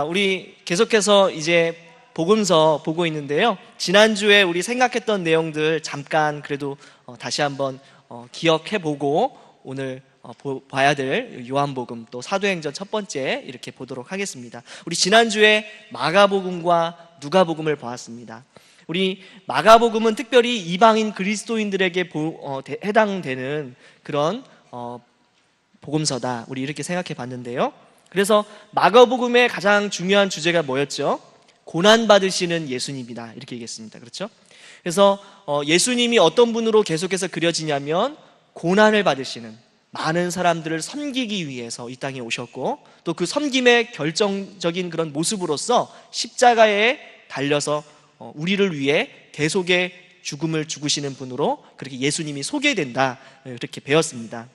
우리 계속해서 이제 복음서 보고 있는데요. 지난주에 우리 생각했던 내용들 잠깐 그래도 다시 한번 기억해보고 오늘 봐야 될 요한복음 또 사도행전 첫 번째 이렇게 보도록 하겠습니다. 우리 지난주에 마가복음과 누가복음을 보았습니다. 우리 마가복음은 특별히 이방인 그리스도인들에게 해당되는 그런 복음서다. 우리 이렇게 생각해 봤는데요. 그래서 마가복음의 가장 중요한 주제가 뭐였죠? 고난받으시는 예수님이다. 이렇게 얘기했습니다. 그렇죠? 그래서 예수님이 어떤 분으로 계속해서 그려지냐면 고난을 받으시는, 많은 사람들을 섬기기 위해서 이 땅에 오셨고 또 그 섬김의 결정적인 그런 모습으로서 십자가에 달려서 우리를 위해 대속의 죽음을 죽으시는 분으로 그렇게 예수님이 소개된다. 이렇게 배웠습니다.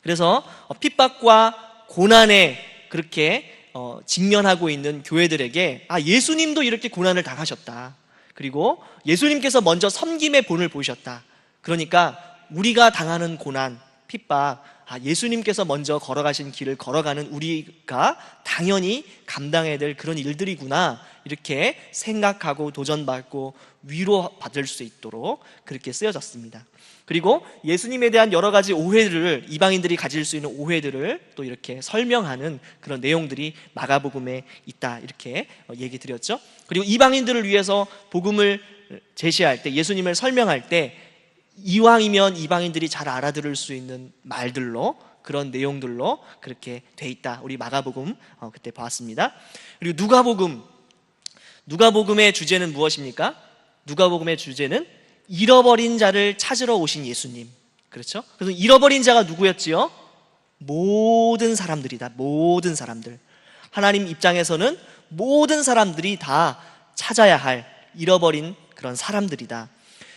그래서 핍박과 고난에 그렇게 직면하고 있는 교회들에게 예수님도 이렇게 고난을 당하셨다. 그리고 예수님께서 먼저 섬김의 본을 보이셨다. 그러니까 우리가 당하는 고난, 핍박, 예수님께서 먼저 걸어가신 길을 걸어가는 우리가 당연히 감당해야 될 그런 일들이구나, 이렇게 생각하고 도전받고 위로받을 수 있도록 그렇게 쓰여졌습니다. 그리고 예수님에 대한 여러 가지 오해들을, 이방인들이 가질 수 있는 오해들을 또 이렇게 설명하는 그런 내용들이 마가복음에 있다, 이렇게 얘기 드렸죠. 그리고 이방인들을 위해서 복음을 제시할 때, 예수님을 설명할 때 이왕이면 이방인들이 잘 알아들을 수 있는 말들로, 그런 내용들로 그렇게 돼 있다. 우리 마가복음 그때 보았습니다. 그리고 누가복음의 주제는 무엇입니까? 누가복음의 주제는 잃어버린 자를 찾으러 오신 예수님. 그렇죠? 그래서 잃어버린 자가 누구였지요? 모든 사람들이다. 모든 사람들. 하나님 입장에서는 모든 사람들이 다 찾아야 할 잃어버린 그런 사람들이다.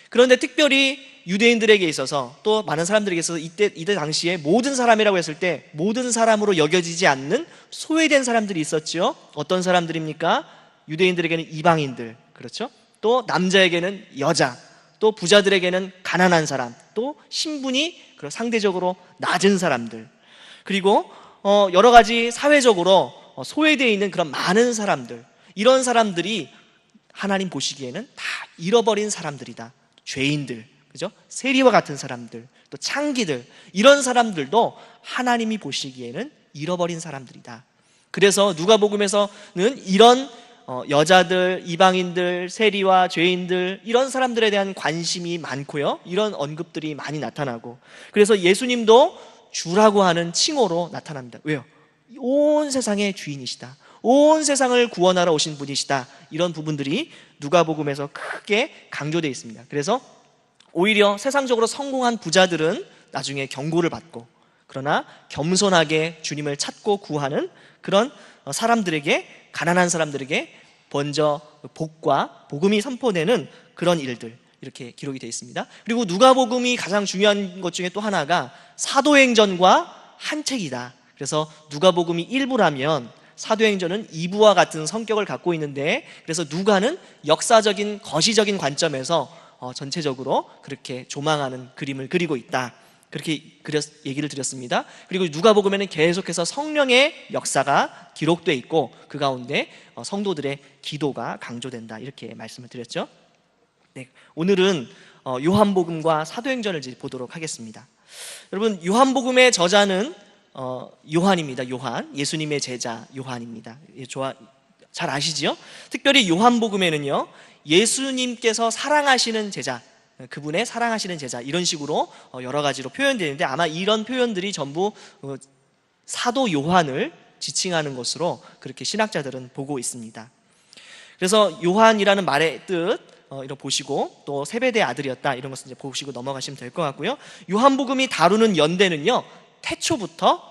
그런데 특별히 유대인들에게 있어서 또 많은 사람들에게 있어서 이때 당시에 모든 사람이라고 했을 때 모든 사람으로 여겨지지 않는 소외된 사람들이 있었죠. 어떤 사람들입니까? 유대인들에게는 이방인들, 그렇죠? 또 남자에게는 여자, 또 부자들에게는 가난한 사람, 또 신분이 상대적으로 낮은 사람들, 그리고 여러 가지 사회적으로 소외되어 있는 그런 많은 사람들, 이런 사람들이 하나님 보시기에는 다 잃어버린 사람들이다. 죄인들, 그죠? 세리와 같은 사람들, 또 창기들, 이런 사람들도 하나님이 보시기에는 잃어버린 사람들이다. 그래서 누가복음에서는 이런 여자들, 이방인들, 세리와 죄인들, 이런 사람들에 대한 관심이 많고요, 이런 언급들이 많이 나타나고, 그래서 예수님도 주라고 하는 칭호로 나타납니다. 왜요? 온 세상의 주인이시다, 온 세상을 구원하러 오신 분이시다. 이런 부분들이 누가복음에서 크게 강조되어 있습니다. 그래서 오히려 세상적으로 성공한 부자들은 나중에 경고를 받고, 그러나 겸손하게 주님을 찾고 구하는 그런 사람들에게, 가난한 사람들에게 먼저 복과 복음이 선포되는 그런 일들, 이렇게 기록이 되어 있습니다. 그리고 누가복음이 가장 중요한 것 중에 또 하나가 사도행전과 한 책이다. 그래서 누가복음이 1부라면 사도행전은 2부와 같은 성격을 갖고 있는데, 그래서 누가는 역사적인 거시적인 관점에서 전체적으로 그렇게 조망하는 그림을 그리고 있다, 그렇게 얘기를 드렸습니다. 그리고 누가복음에는 계속해서 성령의 역사가 기록되어 있고 그 가운데 성도들의 기도가 강조된다, 이렇게 말씀을 드렸죠. 네, 오늘은 요한복음과 사도행전을 보도록 하겠습니다. 여러분, 요한복음의 저자는 요한입니다. 요한, 예수님의 제자 요한입니다. 잘 아시지요? 특별히 요한복음에는요, 예수님께서 사랑하시는 제자, 그분의 사랑하시는 제자, 이런 식으로 여러 가지로 표현되는데, 아마 이런 표현들이 전부 사도 요한을 지칭하는 것으로 그렇게 신학자들은 보고 있습니다. 그래서 요한이라는 말의 뜻 이런 보시고, 또 세베대의 아들이었다, 이런 것을 이제 보시고 넘어가시면 될 것 같고요. 요한복음이 다루는 연대는요, 태초부터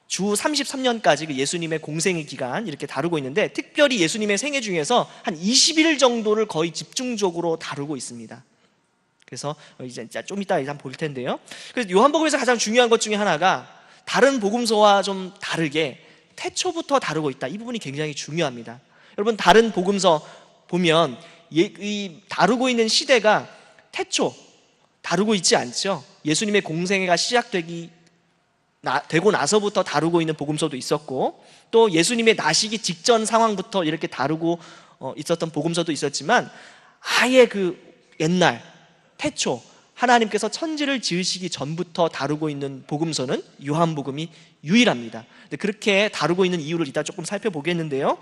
주 33년까지 그 예수님의 공생의 기간 이렇게 다루고 있는데, 특별히 예수님의 생애 중에서 한 20일 정도를 거의 집중적으로 다루고 있습니다. 그래서 이제 좀 이따 한번 볼 텐데요. 그래서 요한복음에서 가장 중요한 것 중에 하나가 다른 복음서와 좀 다르게 태초부터 다루고 있다. 이 부분이 굉장히 중요합니다. 여러분, 다른 복음서 보면 이 다루고 있는 시대가 태초 다루고 있지 않죠. 예수님의 공생애가 시작되기 되고 나서부터 다루고 있는 복음서도 있었고, 또 예수님의 나시기 직전 상황부터 이렇게 다루고 있었던 복음서도 있었지만, 아예 그 옛날 태초 하나님께서 천지를 지으시기 전부터 다루고 있는 복음서는 요한복음이 유일합니다. 근데 그렇게 다루고 있는 이유를 이따 조금 살펴보겠는데요,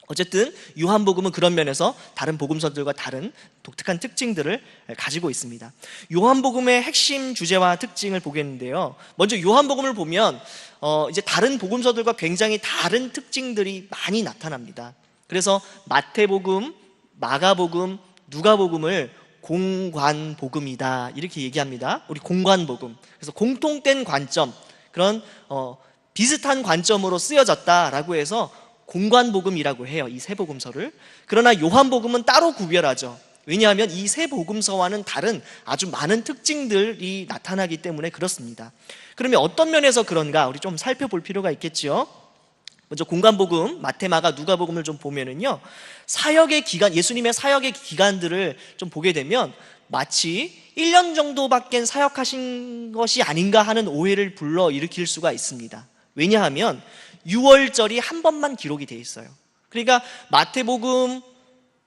어쨌든 요한복음은 그런 면에서 다른 복음서들과 다른 독특한 특징들을 가지고 있습니다. 요한복음의 핵심 주제와 특징을 보겠는데요, 먼저 요한복음을 보면 이제 다른 복음서들과 굉장히 다른 특징들이 많이 나타납니다. 그래서 마태복음, 마가복음, 누가복음을 공관복음이다 이렇게 얘기합니다. 우리 공관복음, 그래서 공통된 관점, 그런 비슷한 관점으로 쓰여졌다라고 해서 공관복음이라고 해요, 이 세 복음서를. 그러나 요한복음은 따로 구별하죠. 왜냐하면 이 세 복음서와는 다른 아주 많은 특징들이 나타나기 때문에 그렇습니다. 그러면 어떤 면에서 그런가 우리 좀 살펴볼 필요가 있겠죠. 먼저 공관복음, 마태, 마가, 누가복음을 좀 보면은요, 사역의 기간, 예수님의 사역의 기간들을 좀 보게 되면 마치 1년 정도밖에 사역하신 것이 아닌가 하는 오해를 불러일으킬 수가 있습니다. 왜냐하면 유월절이 한 번만 기록이 되어 있어요. 그러니까 마태복음,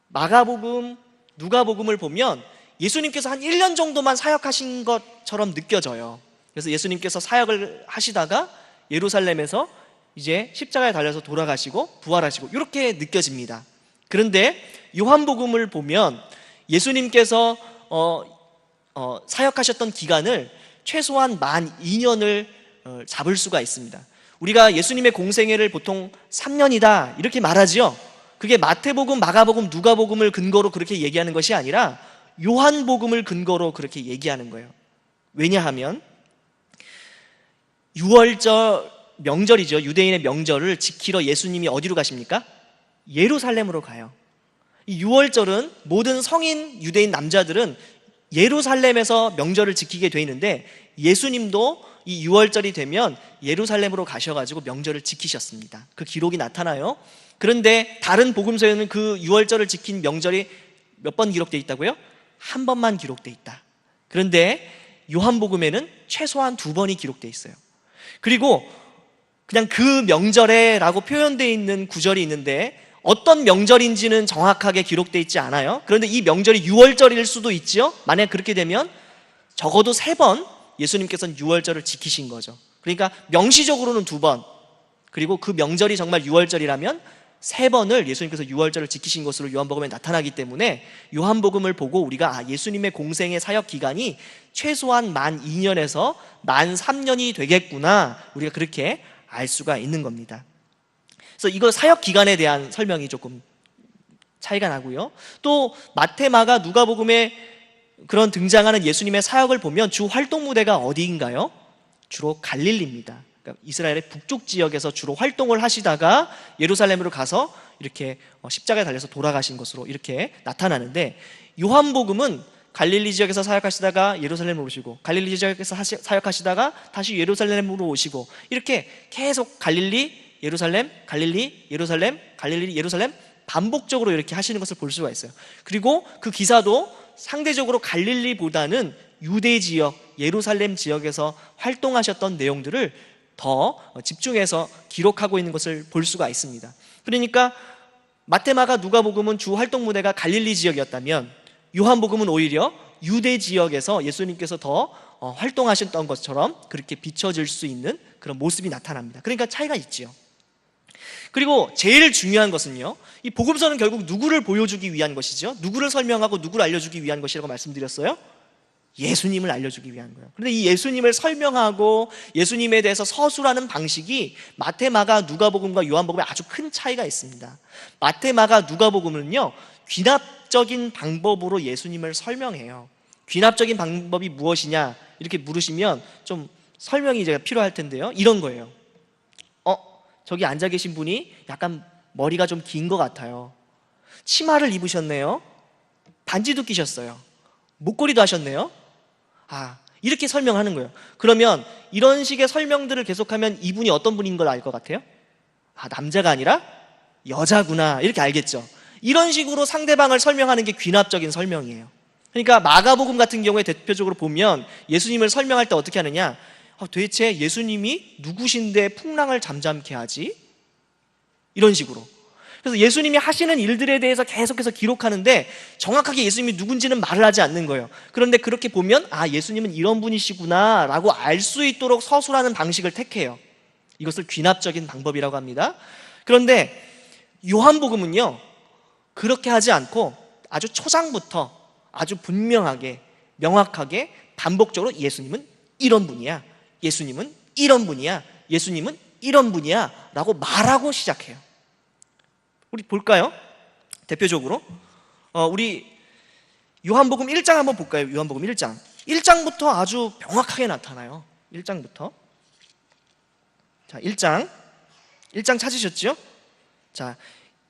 마가복음, 누가복음을 보면 예수님께서 한 1년 정도만 사역하신 것처럼 느껴져요. 그래서 예수님께서 사역을 하시다가 예루살렘에서 이제 십자가에 달려서 돌아가시고 부활하시고 이렇게 느껴집니다. 그런데 요한복음을 보면 예수님께서 사역하셨던 기간을 최소한 만 2년을 잡을 수가 있습니다. 우리가 예수님의 공생애를 보통 3년이다 이렇게 말하지요. 그게 마태복음, 마가복음, 누가복음을 근거로 그렇게 얘기하는 것이 아니라 요한복음을 근거로 그렇게 얘기하는 거예요. 왜냐하면 유월절 명절이죠. 유대인의 명절을 지키러 예수님이 어디로 가십니까? 예루살렘으로 가요. 이 유월절은 모든 성인 유대인 남자들은 예루살렘에서 명절을 지키게 돼 있는데, 예수님도 이 유월절이 되면 예루살렘으로 가셔가지고 명절을 지키셨습니다. 그 기록이 나타나요. 그런데 다른 복음서에는 그 유월절을 지킨 명절이 몇 번 기록되어 있다고요? 한 번만 기록되어 있다. 그런데 요한복음에는 최소한 2번이 기록되어 있어요. 그리고 그냥 그 명절에 라고 표현되어 있는 구절이 있는데 어떤 명절인지는 정확하게 기록되어 있지 않아요. 그런데 이 명절이 유월절일 수도 있죠. 만약 그렇게 되면 적어도 3번 예수님께서는 유월절을 지키신 거죠. 그러니까 명시적으로는 2번, 그리고 그 명절이 정말 유월절이라면 3번을 예수님께서 유월절을 지키신 것으로 요한복음에 나타나기 때문에 요한복음을 보고 우리가 예수님의 공생의 사역 기간이 최소한 만 2년에서 만 3년이 되겠구나, 우리가 그렇게 알 수가 있는 겁니다. 그래서 이거 사역 기간에 대한 설명이 조금 차이가 나고요. 또 마태, 마가, 누가복음에 그런 등장하는 예수님의 사역을 보면 주 활동 무대가 어디인가요? 주로 갈릴리입니다. 그러니까 이스라엘의 북쪽 지역에서 주로 활동을 하시다가 예루살렘으로 가서 이렇게 십자가에 달려서 돌아가신 것으로 이렇게 나타나는데, 요한복음은 갈릴리 지역에서 사역하시다가 예루살렘으로 오시고, 갈릴리 지역에서 사역하시다가 다시 예루살렘으로 오시고, 이렇게 계속 갈릴리, 예루살렘, 갈릴리, 예루살렘, 갈릴리, 예루살렘 반복적으로 이렇게 하시는 것을 볼 수가 있어요. 그리고 그 기사도 상대적으로 갈릴리보다는 유대 지역, 예루살렘 지역에서 활동하셨던 내용들을 더 집중해서 기록하고 있는 것을 볼 수가 있습니다. 그러니까 마태, 마가, 누가복음은 주 활동 무대가 갈릴리 지역이었다면 요한복음은 오히려 유대 지역에서 예수님께서 더 활동하셨던 것처럼 그렇게 비춰질 수 있는 그런 모습이 나타납니다. 그러니까 차이가 있지요. 그리고 제일 중요한 것은요, 이 복음서는 결국 누구를 보여주기 위한 것이죠? 누구를 설명하고 누구를 알려주기 위한 것이라고 말씀드렸어요? 예수님을 알려주기 위한 거예요. 그런데 이 예수님을 설명하고 예수님에 대해서 서술하는 방식이 마태, 마가, 누가복음과 요한복음에 아주 큰 차이가 있습니다. 마태, 마가, 누가복음은요, 귀납적인 방법으로 예수님을 설명해요. 귀납적인 방법이 무엇이냐 이렇게 물으시면 좀 설명이 제가 필요할 텐데요, 이런 거예요. 저기 앉아 계신 분이 약간 머리가 좀 긴 것 같아요. 치마를 입으셨네요. 반지도 끼셨어요. 목걸이도 하셨네요. 이렇게 설명하는 거예요. 그러면 이런 식의 설명들을 계속하면 이분이 어떤 분인 걸 알 것 같아요? 남자가 아니라 여자구나, 이렇게 알겠죠. 이런 식으로 상대방을 설명하는 게 귀납적인 설명이에요. 그러니까 마가복음 같은 경우에 대표적으로 보면 예수님을 설명할 때 어떻게 하느냐, 도대체 예수님이 누구신데 풍랑을 잠잠케 하지? 이런 식으로. 그래서 예수님이 하시는 일들에 대해서 계속해서 기록하는데 정확하게 예수님이 누군지는 말을 하지 않는 거예요. 그런데 그렇게 보면 예수님은 이런 분이시구나 라고 알 수 있도록 서술하는 방식을 택해요. 이것을 귀납적인 방법이라고 합니다. 그런데 요한복음은요, 그렇게 하지 않고 아주 초장부터 아주 분명하게, 명확하게, 반복적으로 예수님은 이런 분이야, 예수님은 이런 분이야, 예수님은 이런 분이야 라고 말하고 시작해요. 우리 볼까요? 대표적으로 우리 요한복음 1장 한번 볼까요? 요한복음 1장 1장부터 아주 명확하게 나타나요. 1장부터. 자, 1장 찾으셨죠? 자,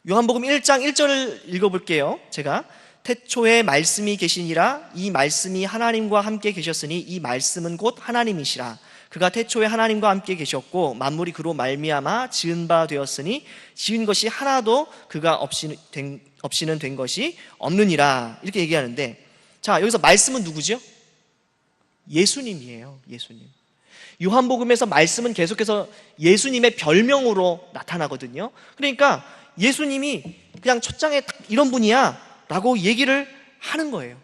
요한복음 1장 1절을 읽어볼게요. 제가 태초에 말씀이 계시니라. 이 말씀이 하나님과 함께 계셨으니 이 말씀은 곧 하나님이시라. 그가 태초에 하나님과 함께 계셨고 만물이 그로 말미암아 지은 바 되었으니 지은 것이 하나도 그가 없이는 된 것이 없느니라. 이렇게 얘기하는데, 자, 여기서 말씀은 누구죠? 예수님이에요. 예수님. 요한복음에서 말씀은 계속해서 예수님의 별명으로 나타나거든요. 그러니까 예수님이 그냥 첫 장에 이런 분이야 라고 얘기를 하는 거예요.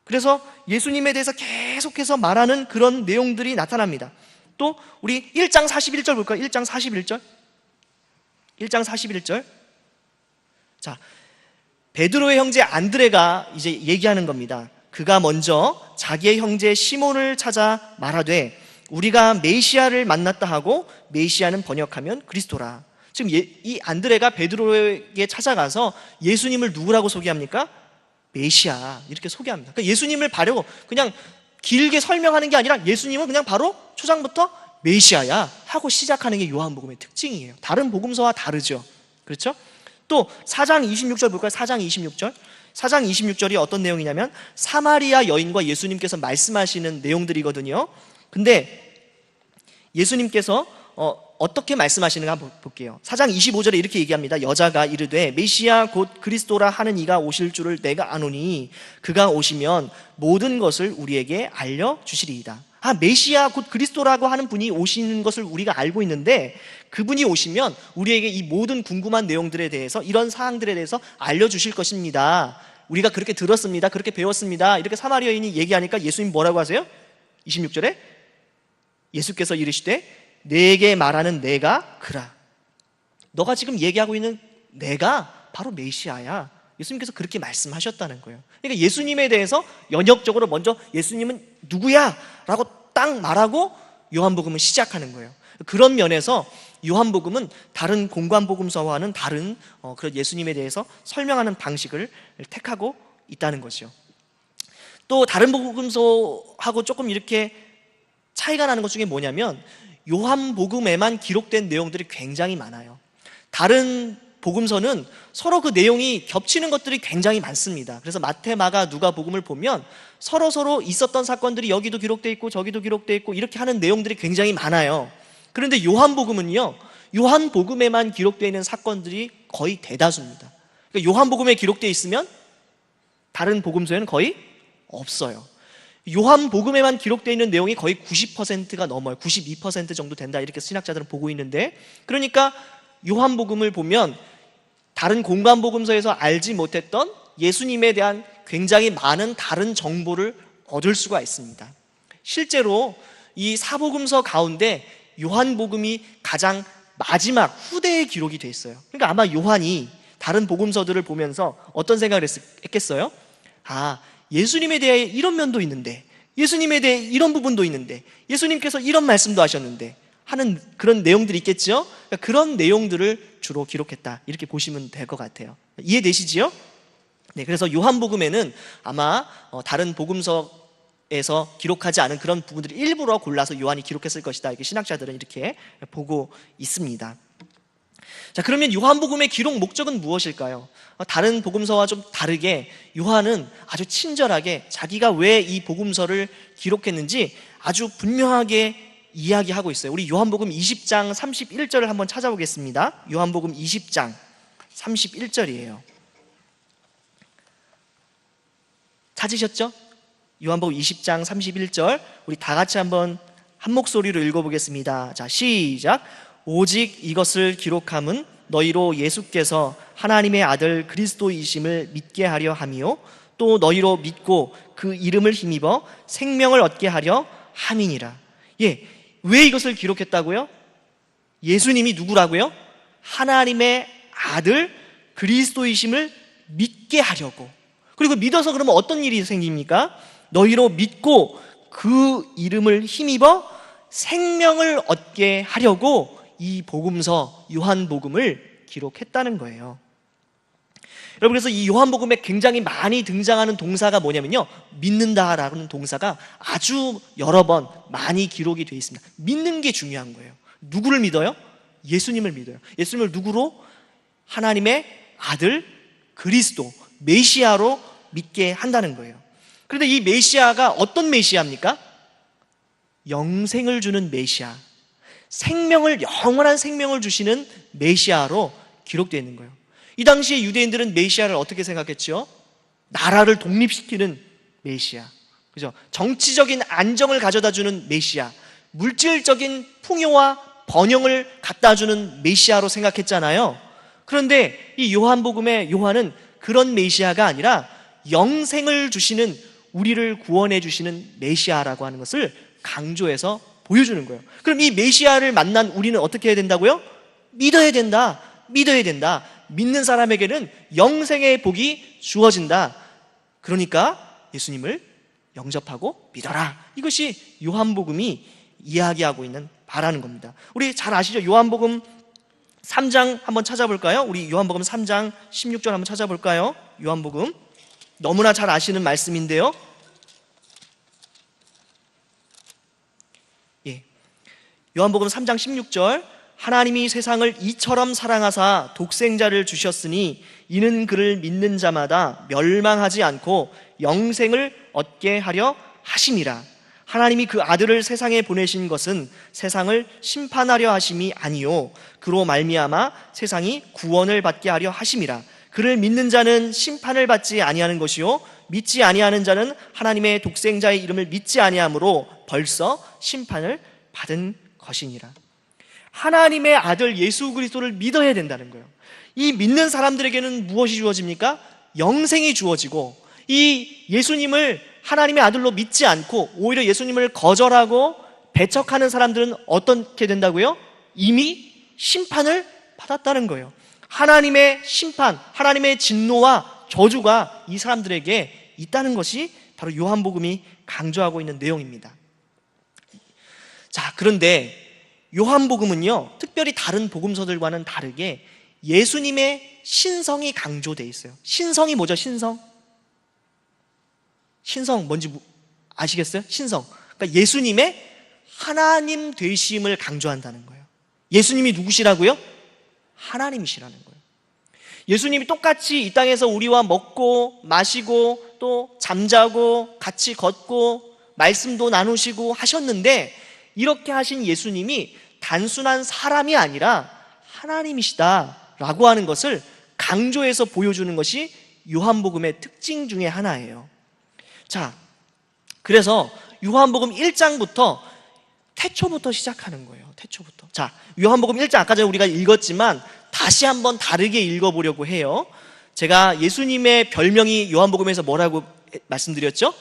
그래서 예수님에 대해서 계속해서 말하는 그런 내용들이 나타납니다. 또 우리 1장 41절 볼까요? 1장 41절. 1장 41절. 자, 베드로의 형제 안드레가 이제 얘기하는 겁니다. 그가 먼저 자기의 형제 시몬을 찾아 말하되 우리가 메시아를 만났다 하고, 메시아는 번역하면 그리스도라. 지금 이 안드레가 베드로에게 찾아가서 예수님을 누구라고 소개합니까? 메시아 이렇게 소개합니다. 그러니까 예수님을 바로 그냥 길게 설명하는 게 아니라 예수님은 그냥 바로 초장부터 메시아야 하고 시작하는 게 요한복음의 특징이에요. 다른 복음서와 다르죠. 그렇죠? 또 4장 26절 볼까요? 4장 26절. 4장 26절이 어떤 내용이냐면 사마리아 여인과 예수님께서 말씀하시는 내용들이거든요. 근데 예수님께서 어떻게 말씀하시는가 한번 볼게요. 4장 25절에 이렇게 얘기합니다. 여자가 이르되 메시아 곧 그리스도라 하는 이가 오실 줄을 내가 아노니 그가 오시면 모든 것을 우리에게 알려주시리이다. 메시아 곧 그리스도라고 하는 분이 오시는 것을 우리가 알고 있는데 그분이 오시면 우리에게 이 모든 궁금한 내용들에 대해서, 이런 사항들에 대해서 알려주실 것입니다. 우리가 그렇게 들었습니다. 그렇게 배웠습니다. 이렇게 사마리아 여인이 얘기하니까 예수님 뭐라고 하세요? 26절에 예수께서 이르시되 내게 말하는 내가 그라. 너가 지금 얘기하고 있는 내가 바로 메시아야. 예수님께서 그렇게 말씀하셨다는 거예요. 그러니까 예수님에 대해서 연역적으로 먼저 예수님은 누구야? 라고 딱 말하고 요한복음은 시작하는 거예요. 그런 면에서 요한복음은 다른 공관복음서와는 다른 그런 예수님에 대해서 설명하는 방식을 택하고 있다는 거죠. 또 다른 복음서하고 조금 이렇게 차이가 나는 것 중에 뭐냐면 요한복음에만 기록된 내용들이 굉장히 많아요. 다른 복음서는 서로 그 내용이 겹치는 것들이 굉장히 많습니다. 그래서 마태, 마가, 누가 복음을 보면 서로 있었던 사건들이 여기도 기록되어 있고 저기도 기록되어 있고 이렇게 하는 내용들이 굉장히 많아요. 그런데 요한복음은요, 요한복음에만 기록되어 있는 사건들이 거의 대다수입니다. 그러니까 요한복음에 기록되어 있으면 다른 복음서에는 거의 없어요. 요한복음에만 기록되어 있는 내용이 거의 90%가 넘어요. 92% 정도 된다, 이렇게 신학자들은 보고 있는데, 그러니까 요한복음을 보면 다른 공관복음서에서 알지 못했던 예수님에 대한 굉장히 많은 다른 정보를 얻을 수가 있습니다. 실제로 이 사복음서 가운데 요한복음이 가장 마지막 후대의 기록이 돼 있어요. 그러니까 아마 요한이 다른 복음서들을 보면서 어떤 생각을 했겠어요? 예수님에 대해 이런 면도 있는데, 예수님에 대해 이런 부분도 있는데, 예수님께서 이런 말씀도 하셨는데 하는 그런 내용들이 있겠죠? 그러니까 그런 내용들을 주로 기록했다, 이렇게 보시면 될 것 같아요. 이해되시지요? 네, 그래서 요한복음에는 아마 다른 복음서에서 기록하지 않은 그런 부분들을 일부러 골라서 요한이 기록했을 것이다, 이렇게 신학자들은 이렇게 보고 있습니다. 자, 그러면 요한복음의 기록 목적은 무엇일까요? 다른 복음서와 좀 다르게 요한은 아주 친절하게 자기가 왜 이 복음서를 기록했는지 아주 분명하게 이야기하고 있어요. 우리 요한복음 20장 31절을 한번 찾아보겠습니다. 요한복음 20장 31절이에요. 찾으셨죠? 요한복음 20장 31절 우리 다 같이 한번 한 목소리로 읽어보겠습니다. 자, 시작. 오직 이것을 기록함은 너희로 예수께서 하나님의 아들 그리스도이심을 믿게 하려 함이요 또 너희로 믿고 그 이름을 힘입어 생명을 얻게 하려 함이니라. 예, 왜 이것을 기록했다고요? 예수님이 누구라고요? 하나님의 아들 그리스도이심을 믿게 하려고. 그리고 믿어서 그러면 어떤 일이 생깁니까? 너희로 믿고 그 이름을 힘입어 생명을 얻게 하려고 이 복음서 요한복음을 기록했다는 거예요. 여러분, 그래서 이 요한복음에 굉장히 많이 등장하는 동사가 뭐냐면요, 믿는다라는 동사가 아주 여러 번 많이 기록이 되어 있습니다. 믿는 게 중요한 거예요. 누구를 믿어요? 예수님을 믿어요. 예수님을 누구로? 하나님의 아들 그리스도 메시아로 믿게 한다는 거예요. 그런데 이 메시아가 어떤 메시아입니까? 영생을 주는 메시아, 생명을, 영원한 생명을 주시는 메시아로 기록되어 있는 거예요. 이 당시에 유대인들은 메시아를 어떻게 생각했죠? 나라를 독립시키는 메시아, 그죠? 정치적인 안정을 가져다주는 메시아, 물질적인 풍요와 번영을 갖다주는 메시아로 생각했잖아요. 그런데 이 요한복음의 요한은 그런 메시아가 아니라 영생을 주시는, 우리를 구원해 주시는 메시아라고 하는 것을 강조해서 보여주는 거예요. 그럼 이 메시아를 만난 우리는 어떻게 해야 된다고요? 믿어야 된다. 믿어야 된다. 믿는 사람에게는 영생의 복이 주어진다. 그러니까 예수님을 영접하고 믿어라. 이것이 요한복음이 이야기하고 있는 바라는 겁니다. 우리 잘 아시죠? 요한복음 3장 한번 찾아볼까요? 우리 요한복음 3장 16절 한번 찾아볼까요? 요한복음 너무나 잘 아시는 말씀인데요. 요한복음 3장 16절, 하나님이 세상을 이처럼 사랑하사 독생자를 주셨으니 이는 그를 믿는 자마다 멸망하지 않고 영생을 얻게 하려 하심이라. 하나님이 그 아들을 세상에 보내신 것은 세상을 심판하려 하심이 아니요 그로 말미암아 세상이 구원을 받게 하려 하심이라. 그를 믿는 자는 심판을 받지 아니하는 것이요 믿지 아니하는 자는 하나님의 독생자의 이름을 믿지 아니하므로 벌써 심판을 받은 것이니라. 하나님의 아들 예수 그리스도를 믿어야 된다는 거예요. 이 믿는 사람들에게는 무엇이 주어집니까? 영생이 주어지고, 이 예수님을 하나님의 아들로 믿지 않고 오히려 예수님을 거절하고 배척하는 사람들은 어떻게 된다고요? 이미 심판을 받았다는 거예요. 하나님의 심판, 하나님의 진노와 저주가 이 사람들에게 있다는 것이 바로 요한복음이 강조하고 있는 내용입니다. 자, 그런데 요한복음은요, 특별히 다른 복음서들과는 다르게 예수님의 신성이 강조되어 있어요. 신성이 뭐죠? 신성 뭔지 아시겠어요? 신성. 그러니까 예수님의 하나님 되심을 강조한다는 거예요. 예수님이 누구시라고요? 하나님이시라는 거예요. 예수님이 똑같이 이 땅에서 우리와 먹고 마시고 또 잠자고 같이 걷고 말씀도 나누시고 하셨는데, 이렇게 하신 예수님이 단순한 사람이 아니라 하나님이시다라고 하는 것을 강조해서 보여주는 것이 요한복음의 특징 중에 하나예요. 자, 그래서 요한복음 1장부터 태초부터 시작하는 거예요. 태초부터. 자, 요한복음 1장 아까 전에 우리가 읽었지만 다시 한번 다르게 읽어보려고 해요. 제가 예수님의 별명이 요한복음에서 뭐라고 말씀드렸죠?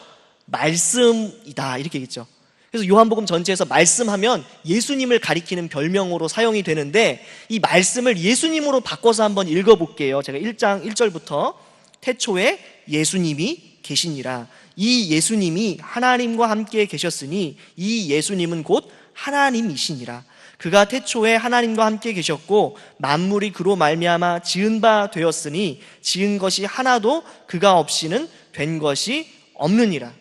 말씀이다, 이렇게 얘기했죠. 그래서 요한복음 전체에서 말씀하면 예수님을 가리키는 별명으로 사용이 되는데, 이 말씀을 예수님으로 바꿔서 한번 읽어볼게요. 제가 1장 1절부터 태초에 예수님이 계시니라. 이 예수님이 하나님과 함께 계셨으니 이 예수님은 곧 하나님이시니라. 그가 태초에 하나님과 함께 계셨고 만물이 그로 말미암아 지은 바 되었으니 지은 것이 하나도 그가 없이는 된 것이 없느니라.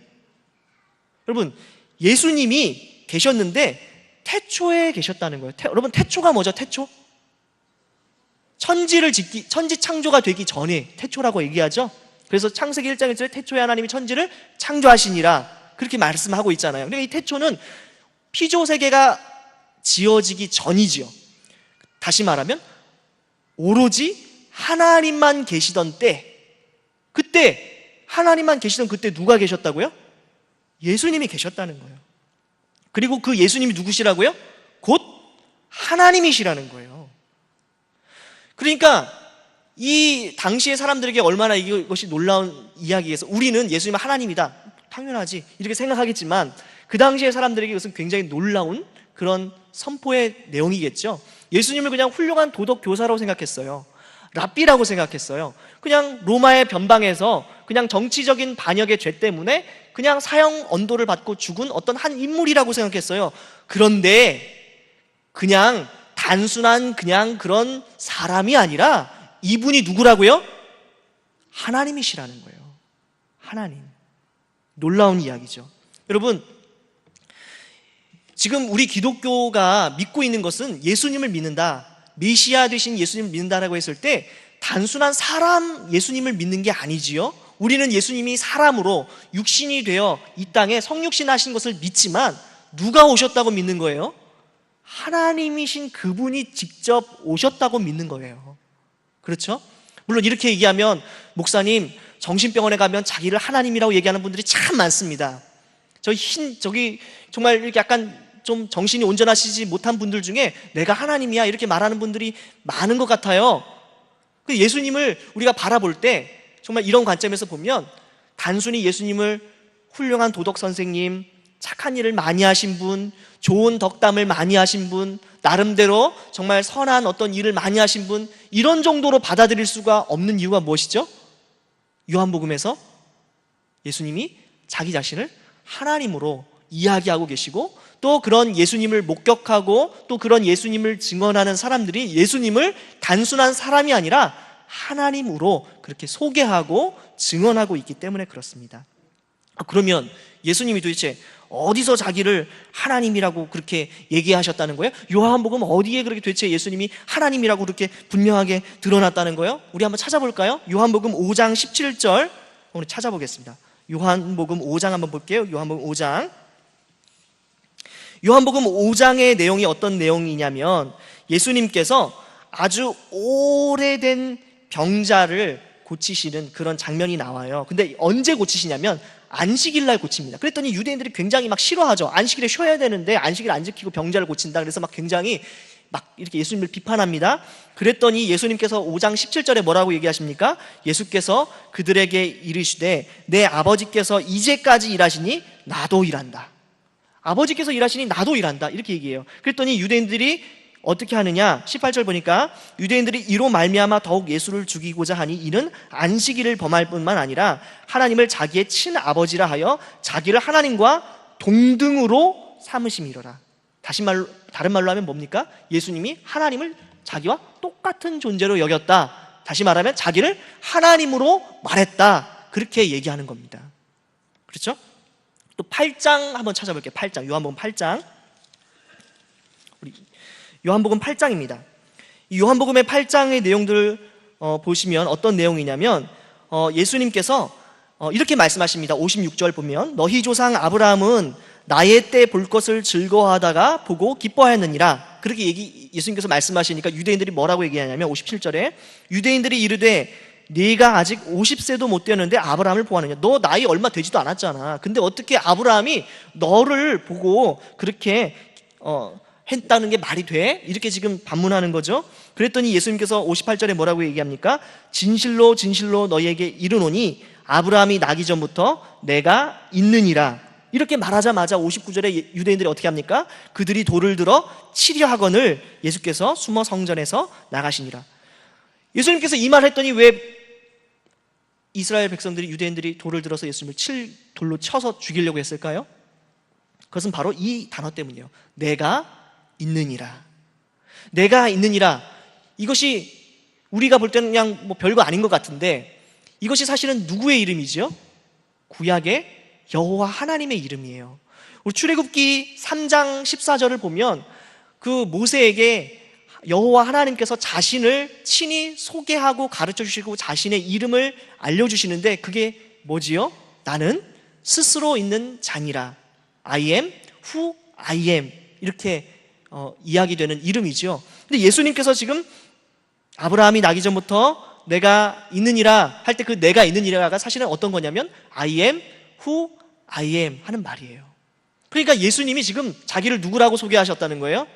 여러분, 예수님이 계셨는데 태초에 계셨다는 거예요. 여러분, 태초가 뭐죠? 태초? 천지 창조가 되기 전에 태초라고 얘기하죠. 그래서 창세기 1장 1절에 태초에 하나님이 천지를 창조하시니라 그렇게 말씀하고 있잖아요. 그러니까 이 태초는 피조 세계가 지어지기 전이지요. 다시 말하면 오로지 하나님만 계시던 때, 그때 하나님만 계시던 그때 누가 계셨다고요? 예수님이 계셨다는 거예요. 그리고 그 예수님이 누구시라고요? 곧 하나님이시라는 거예요. 그러니까 이 당시의 사람들에게 얼마나 이것이 놀라운 이야기에서 우리는 예수님은 하나님이다, 당연하지 이렇게 생각하겠지만 그 당시의 사람들에게 이것은 굉장히 놀라운 그런 선포의 내용이겠죠. 예수님을 그냥 훌륭한 도덕 교사라고 생각했어요. 랍비라고 생각했어요. 그냥 로마의 변방에서 그냥 정치적인 반역의 죄 때문에 그냥 사형 언도를 받고 죽은 어떤 한 인물이라고 생각했어요. 그런데 그냥 단순한 그냥 그런 사람이 아니라 이분이 누구라고요? 하나님이시라는 거예요. 하나님. 놀라운 이야기죠. 여러분, 지금 우리 기독교가 믿고 있는 것은 예수님을 믿는다, 메시아 되신 예수님을 믿는다라고 했을 때 단순한 사람 예수님을 믿는 게 아니지요. 우리는 예수님이 사람으로 육신이 되어 이 땅에 성육신 하신 것을 믿지만 누가 오셨다고 믿는 거예요? 하나님이신 그분이 직접 오셨다고 믿는 거예요. 그렇죠? 물론 이렇게 얘기하면 목사님 정신병원에 가면 자기를 하나님이라고 얘기하는 분들이 참 많습니다. 저기 정말 이렇게 약간 좀 정신이 온전하시지 못한 분들 중에 내가 하나님이야 이렇게 말하는 분들이 많은 것 같아요. 예수님을 우리가 바라볼 때 정말 이런 관점에서 보면 단순히 예수님을 훌륭한 도덕 선생님, 착한 일을 많이 하신 분, 좋은 덕담을 많이 하신 분, 나름대로 정말 선한 어떤 일을 많이 하신 분, 이런 정도로 받아들일 수가 없는 이유가 무엇이죠? 요한복음에서 예수님이 자기 자신을 하나님으로 이야기하고 계시고 또 그런 예수님을 목격하고 또 그런 예수님을 증언하는 사람들이 예수님을 단순한 사람이 아니라 하나님으로 그렇게 소개하고 증언하고 있기 때문에 그렇습니다. 그러면 예수님이 도대체 어디서 자기를 하나님이라고 그렇게 얘기하셨다는 거예요? 요한복음 어디에 그렇게 도대체 예수님이 하나님이라고 그렇게 분명하게 드러났다는 거예요? 우리 한번 찾아볼까요? 요한복음 5장 17절 오늘 찾아보겠습니다. 요한복음 5장 한번 볼게요. 요한복음 5장. 요한복음 5장의 내용이 어떤 내용이냐면 예수님께서 아주 오래된 병자를 고치시는 그런 장면이 나와요. 근데 언제 고치시냐면 안식일 날 고칩니다. 그랬더니 유대인들이 굉장히 막 싫어하죠. 안식일에 쉬어야 되는데 안식일 안 지키고 병자를 고친다. 그래서 막 굉장히 막 이렇게 예수님을 비판합니다. 그랬더니 예수님께서 5장 17절에 뭐라고 얘기하십니까? 예수께서 그들에게 이르시되 내 아버지께서 이제까지 일하시니 나도 일한다. 아버지께서 일하시니 나도 일한다. 이렇게 얘기해요. 그랬더니 유대인들이 어떻게 하느냐? 18절 보니까 유대인들이 이로 말미암아 더욱 예수를 죽이고자 하니 이는 안식일을 범할 뿐만 아니라 하나님을 자기의 친아버지라 하여 자기를 하나님과 동등으로 삼으심이로라. 다른 말로 하면 뭡니까? 예수님이 하나님을 자기와 똑같은 존재로 여겼다. 다시 말하면 자기를 하나님으로 말했다. 그렇게 얘기하는 겁니다. 그렇죠? 또 8장 한번 찾아볼게요. 8장. 요한복음 8장. 우리 요한복음 8장입니다. 이 요한복음의 8장의 내용들을 보시면 어떤 내용이냐면 예수님께서 이렇게 말씀하십니다. 56절 보면 너희 조상 아브라함은 나의 때 볼 것을 즐거워하다가 보고 기뻐하였느니라. 그렇게 예수님께서 말씀하시니까 유대인들이 뭐라고 얘기하냐면 57절에 유대인들이 이르되 네가 아직 50세도 못 되었는데 아브라함을 보았느냐. 너 나이 얼마 되지도 않았잖아. 근데 어떻게 아브라함이 너를 보고 그렇게 했다는 게 말이 돼? 이렇게 지금 반문하는 거죠. 그랬더니 예수님께서 58절에 뭐라고 얘기합니까? 진실로 진실로 너희에게 이르노니 아브라함이 나기 전부터 내가 있느니라. 이렇게 말하자마자 59절에 유대인들이 어떻게 합니까? 그들이 돌을 들어 치려 하거늘 예수께서 숨어 성전에서 나가시니라. 예수님께서 이 말 했더니 왜 이스라엘 백성들이 유대인들이 돌을 들어서 예수님을 돌로 쳐서 죽이려고 했을까요? 그것은 바로 이 단어 때문이에요. 내가 있느니라. 내가 있느니라. 이것이 우리가 볼 때는 그냥 뭐 별거 아닌 것 같은데 이것이 사실은 누구의 이름이죠? 구약의 여호와 하나님의 이름이에요. 우리 출애굽기 3장 14절을 보면 그 모세에게 여호와 하나님께서 자신을 친히 소개하고 가르쳐 주시고 자신의 이름을 알려주시는데 그게 뭐지요? 나는 스스로 있는 자니라. I am who I am. 이렇게 이야기되는 이름이죠. 근데 예수님께서 지금 아브라함이 나기 전부터 내가 있느니라 할 때 그 내가 있느니라가 사실은 어떤 거냐면 I am who I am 하는 말이에요. 그러니까 예수님이 지금 자기를 누구라고 소개하셨다는 거예요?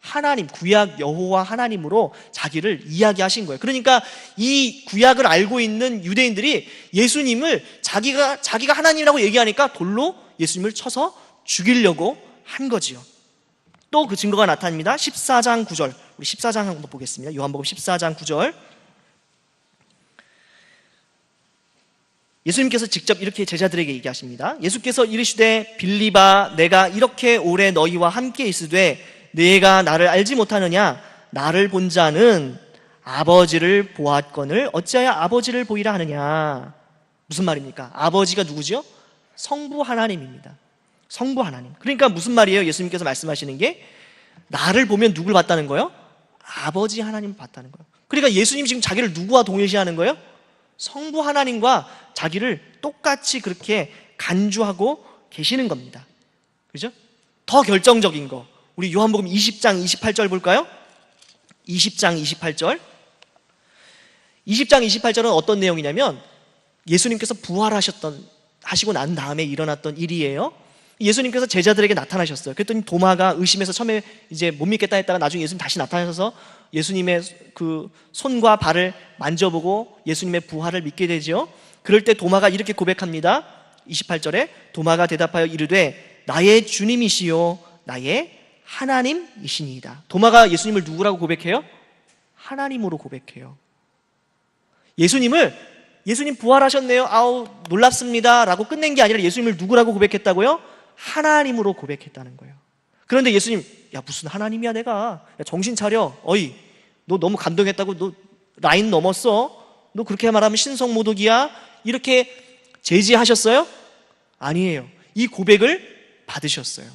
하나님, 구약 여호와 하나님으로 자기를 이야기하신 거예요. 그러니까 이 구약을 알고 있는 유대인들이 예수님을 자기가 하나님이라고 얘기하니까 돌로 예수님을 쳐서 죽이려고 한 거지요. 또 그 증거가 나타납니다. 14장 9절. 우리 14장 한번 보겠습니다. 요한복음 14장 9절. 예수님께서 직접 이렇게 제자들에게 얘기하십니다. 예수께서 이르시되 빌립아, 내가 이렇게 오래 너희와 함께 있으되 네가 나를 알지 못하느냐? 나를 본 자는 아버지를 보았거늘 어찌하여 아버지를 보이라 하느냐? 무슨 말입니까? 아버지가 누구죠? 성부 하나님입니다. 성부 하나님. 그러니까 무슨 말이에요? 예수님께서 말씀하시는 게 나를 보면 누굴 봤다는 거예요? 아버지 하나님을 봤다는 거예요. 그러니까 예수님 지금 자기를 누구와 동일시하는 거예요? 성부 하나님과 자기를 똑같이 그렇게 간주하고 계시는 겁니다. 그죠? 더 결정적인 거, 우리 요한복음 20장 28절 볼까요? 20장 28절. 20장 28절은 어떤 내용이냐면 예수님께서 하시고 난 다음에 일어났던 일이에요. 예수님께서 제자들에게 나타나셨어요. 그랬더니 도마가 의심해서 처음에 이제 못 믿겠다 했다가 나중에 예수님 다시 나타나셔서 예수님의 그 손과 발을 만져보고 예수님의 부활을 믿게 되죠. 그럴 때 도마가 이렇게 고백합니다. 28절에 도마가 대답하여 이르되 나의 주님이시요 나의 하나님이시니이다. 도마가 예수님을 누구라고 고백해요? 하나님으로 고백해요. 예수님 부활하셨네요. 아우 놀랍습니다 라고 끝낸 게 아니라 예수님을 누구라고 고백했다고요? 하나님으로 고백했다는 거예요. 그런데 예수님, 야 무슨 하나님이야 내가, 야, 정신 차려, 어이 너 너무 감동했다고 너 라인 넘었어, 너 그렇게 말하면 신성모독이야, 이렇게 제지하셨어요? 아니에요. 이 고백을 받으셨어요.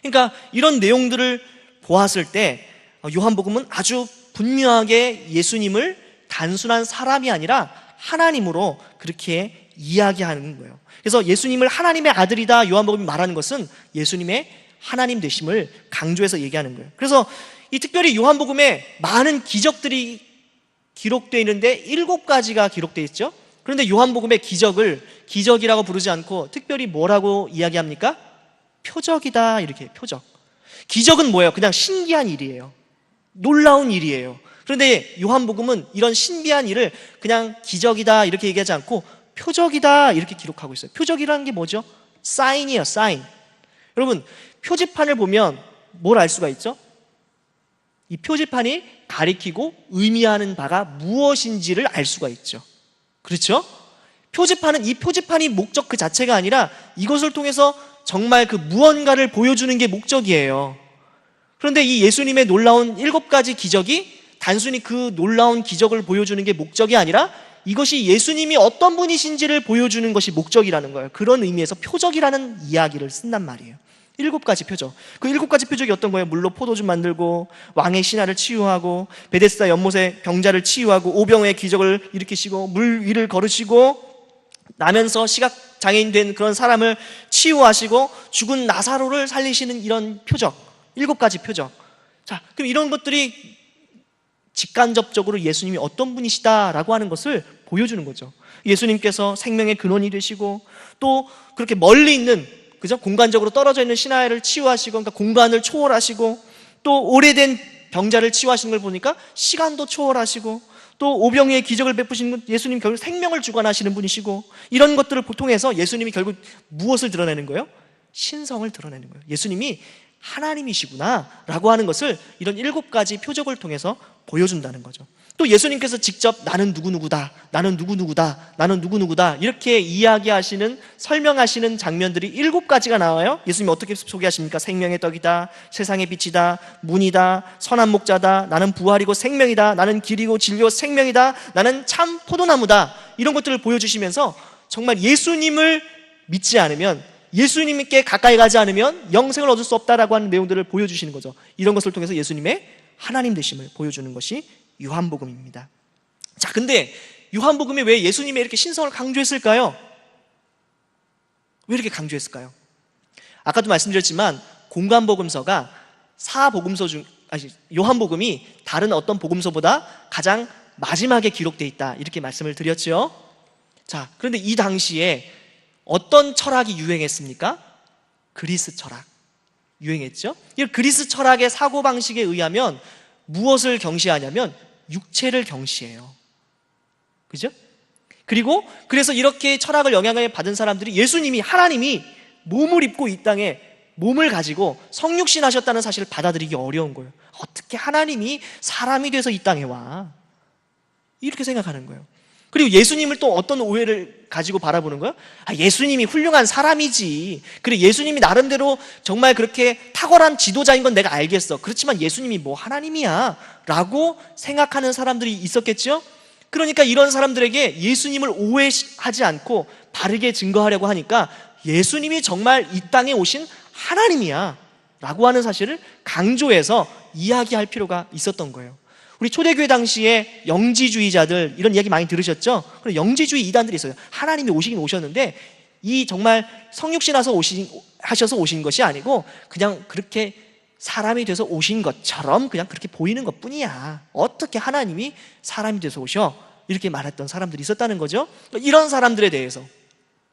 그러니까 이런 내용들을 보았을 때 요한복음은 아주 분명하게 예수님을 단순한 사람이 아니라 하나님으로 그렇게 이야기하는 거예요. 그래서 예수님을 하나님의 아들이다 요한복음이 말하는 것은 예수님의 하나님 되심을 강조해서 얘기하는 거예요. 그래서 이 특별히 요한복음에 많은 기적들이 기록되어 있는데 7가지가 기록되어 있죠. 그런데 요한복음의 기적이라고 부르지 않고 특별히 뭐라고 이야기합니까? 표적이다, 이렇게. 표적. 기적은 뭐예요? 그냥 신기한 일이에요. 놀라운 일이에요. 그런데 요한복음은 이런 신비한 일을 그냥 기적이다 이렇게 얘기하지 않고 표적이다 이렇게 기록하고 있어요. 표적이라는 게 뭐죠? 사인이에요. 사인. 여러분, 표지판을 보면 뭘 알 수가 있죠? 이 표지판이 가리키고 의미하는 바가 무엇인지를 알 수가 있죠. 그렇죠? 이 표지판이 목적 그 자체가 아니라 이것을 통해서 정말 그 무언가를 보여주는 게 목적이에요. 그런데 이 예수님의 놀라운 7가지 기적이 단순히 그 놀라운 기적을 보여주는 게 목적이 아니라 이것이 예수님이 어떤 분이신지를 보여주는 것이 목적이라는 거예요. 그런 의미에서 표적이라는 이야기를 쓴단 말이에요. 7가지 표적. 그 7가지 표적이 어떤 거예요? 물로 포도주 만들고, 왕의 신하를 치유하고, 베데스다 연못의 병자를 치유하고, 오병의 기적을 일으키시고, 물 위를 걸으시고, 나면서 시각장애인 된 그런 사람을 치유하시고, 죽은 나사로를 살리시는 이런 표적. 7가지 표적. 자, 그럼 이런 것들이 직간접적으로 예수님이 어떤 분이시다라고 하는 것을 보여주는 거죠. 예수님께서 생명의 근원이 되시고, 또 그렇게 멀리 있는, 그죠? 공간적으로 떨어져 있는 신하를 치유하시고, 그러니까 공간을 초월하시고, 또 오래된 병자를 치유하시는 걸 보니까 시간도 초월하시고, 또 오병이의 기적을 베푸시는 예수님 결국 생명을 주관하시는 분이시고, 이런 것들을 통해서 예수님이 결국 무엇을 드러내는 거예요? 신성을 드러내는 거예요. 예수님이 하나님이시구나 라고 하는 것을 이런 7가지 표적을 통해서 보여준다는 거죠. 또 예수님께서 직접 나는 누구누구다, 나는 누구누구다, 나는 누구누구다 이렇게 이야기하시는, 설명하시는 장면들이 7가지가 나와요. 예수님이 어떻게 소개하십니까? 생명의 떡이다, 세상의 빛이다, 문이다, 선한 목자다, 나는 부활이고 생명이다, 나는 길이고 진리고 생명이다, 나는 참 포도나무다, 이런 것들을 보여주시면서 정말 예수님을 믿지 않으면, 예수님께 가까이 가지 않으면 영생을 얻을 수 없다라고 하는 내용들을 보여주시는 거죠. 이런 것을 통해서 예수님의 하나님 되심을 보여주는 것이 요한복음입니다. 자, 근데 요한복음이 왜 예수님의 이렇게 신성을 강조했을까요? 왜 이렇게 강조했을까요? 아까도 말씀드렸지만 공관복음서가 요한복음이 다른 어떤 복음서보다 가장 마지막에 기록되어 있다 이렇게 말씀을 드렸죠. 자, 그런데 이 당시에 어떤 철학이 유행했습니까? 그리스 철학 유행했죠. 이 그리스 철학의 사고방식에 의하면 무엇을 경시하냐면 육체를 경시해요. 그죠? 그리고 그래서 이렇게 철학을 영향을 받은 사람들이 예수님이, 하나님이 몸을 입고 이 땅에 몸을 가지고 성육신 하셨다는 사실을 받아들이기 어려운 거예요. 어떻게 하나님이 사람이 돼서 이 땅에 와? 이렇게 생각하는 거예요. 그리고 예수님을 또 어떤 오해를 가지고 바라보는 거예요? 예수님이 훌륭한 사람이지. 그래, 예수님이 나름대로 정말 그렇게 탁월한 지도자인 건 내가 알겠어. 그렇지만 예수님이 뭐 하나님이야 라고 생각하는 사람들이 있었겠죠? 그러니까 이런 사람들에게 예수님을 오해하지 않고 바르게 증거하려고 하니까 예수님이 정말 이 땅에 오신 하나님이야 라고 하는 사실을 강조해서 이야기할 필요가 있었던 거예요. 우리 초대교회 당시에 영지주의자들 이런 이야기 많이 들으셨죠? 그런 영지주의 이단들이 있어요. 하나님이 오시긴 오셨는데 이 정말 성육신 하셔서 오신 것이 아니고 그냥 그렇게 사람이 돼서 오신 것처럼 그냥 그렇게 보이는 것뿐이야. 어떻게 하나님이 사람이 돼서 오셔? 이렇게 말했던 사람들이 있었다는 거죠. 이런 사람들에 대해서,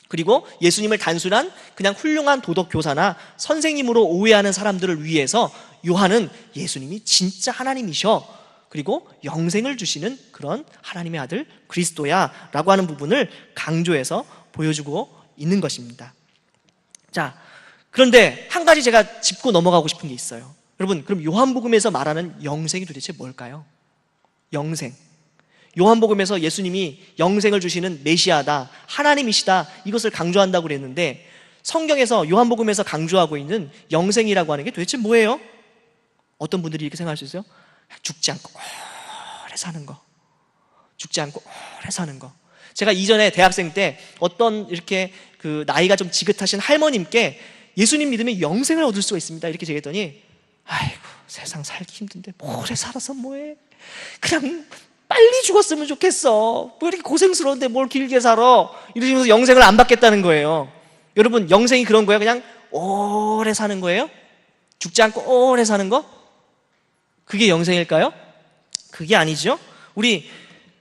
그리고 예수님을 단순한 그냥 훌륭한 도덕교사나 선생님으로 오해하는 사람들을 위해서 요한은 예수님이 진짜 하나님이셔, 그리고 영생을 주시는 그런 하나님의 아들 그리스도야 라고 하는 부분을 강조해서 보여주고 있는 것입니다. 자, 그런데 한 가지 제가 짚고 넘어가고 싶은 게 있어요. 여러분, 그럼 요한복음에서 말하는 영생이 도대체 뭘까요? 영생. 요한복음에서 예수님이 영생을 주시는 메시아다, 하나님이시다, 이것을 강조한다고 그랬는데 성경에서, 요한복음에서 강조하고 있는 영생이라고 하는 게 도대체 뭐예요? 어떤 분들이 이렇게 생각할 수 있어요? 죽지 않고 오래 사는 거. 죽지 않고 오래 사는 거. 제가 이전에 대학생 때 어떤 이렇게 그 나이가 좀 지긋하신 할머님께 예수님 믿으면 영생을 얻을 수가 있습니다 이렇게 얘기했더니, 아이고 세상 살기 힘든데 오래 살아서 뭐해, 그냥 빨리 죽었으면 좋겠어, 뭐 이렇게 고생스러운데 뭘 길게 살아, 이러시면서 영생을 안 받겠다는 거예요. 여러분, 영생이 그런 거예요? 그냥 오래 사는 거예요? 죽지 않고 오래 사는 거? 그게 영생일까요? 그게 아니죠. 우리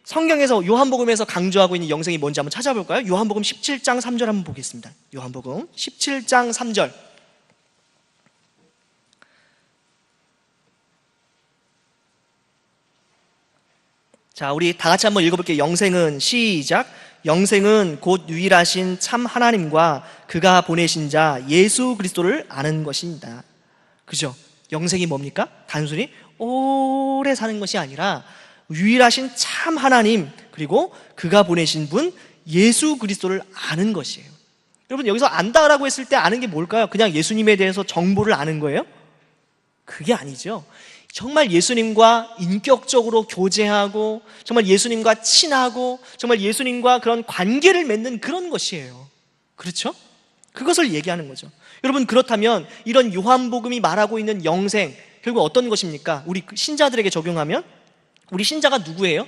성경에서, 요한복음에서 강조하고 있는 영생이 뭔지 한번 찾아볼까요? 요한복음 17장 3절 한번 보겠습니다. 요한복음 17장 3절. 자, 우리 다 같이 한번 읽어볼게요. 영생은, 시작. 영생은 곧 유일하신 참 하나님과 그가 보내신 자 예수 그리스도를 아는 것입니다. 그죠? 영생이 뭡니까? 단순히 오래 사는 것이 아니라 유일하신 참 하나님, 그리고 그가 보내신 분 예수 그리스도를 아는 것이에요. 여러분, 여기서 안다라고 했을 때 아는 게 뭘까요? 그냥 예수님에 대해서 정보를 아는 거예요? 그게 아니죠. 정말 예수님과 인격적으로 교제하고, 정말 예수님과 친하고, 정말 예수님과 그런 관계를 맺는 그런 것이에요. 그렇죠? 그것을 얘기하는 거죠. 여러분, 그렇다면 이런 요한복음이 말하고 있는 영생, 결국 어떤 것입니까? 우리 신자들에게 적용하면 우리 신자가 누구예요?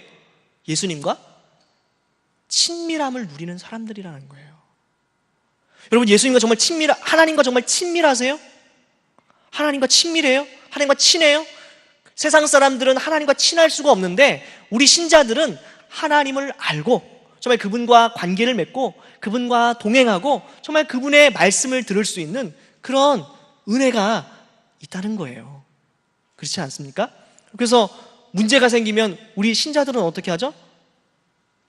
예수님과 친밀함을 누리는 사람들이라는 거예요. 여러분, 예수님과 정말 하나님과 정말 친밀하세요? 하나님과 친밀해요? 하나님과 친해요? 세상 사람들은 하나님과 친할 수가 없는데 우리 신자들은 하나님을 알고 정말 그분과 관계를 맺고 그분과 동행하고 정말 그분의 말씀을 들을 수 있는 그런 은혜가 있다는 거예요. 그렇지 않습니까? 그래서 문제가 생기면 우리 신자들은 어떻게 하죠?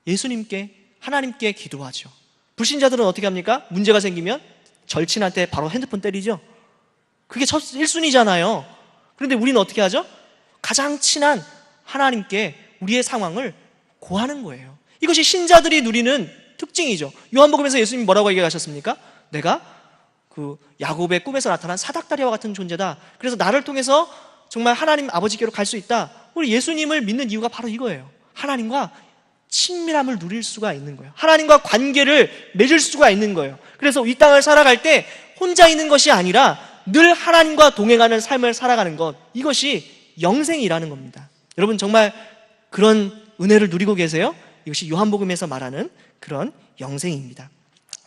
예수님께, 하나님께 기도하죠. 불신자들은 어떻게 합니까? 문제가 생기면 절친한테 바로 핸드폰 때리죠. 그게 첫 1순위잖아요. 그런데 우리는 어떻게 하죠? 가장 친한 하나님께 우리의 상황을 고하는 거예요. 이것이 신자들이 누리는 특징이죠. 요한복음에서 예수님이 뭐라고 얘기하셨습니까? 내가 그 야곱의 꿈에서 나타난 사닥다리와 같은 존재다. 그래서 나를 통해서 정말 하나님 아버지께로 갈 수 있다. 우리 예수님을 믿는 이유가 바로 이거예요. 하나님과 친밀함을 누릴 수가 있는 거예요. 하나님과 관계를 맺을 수가 있는 거예요. 그래서 이 땅을 살아갈 때 혼자 있는 것이 아니라 늘 하나님과 동행하는 삶을 살아가는 것, 이것이 영생이라는 겁니다. 여러분, 정말 그런 은혜를 누리고 계세요? 이것이 요한복음에서 말하는 그런 영생입니다.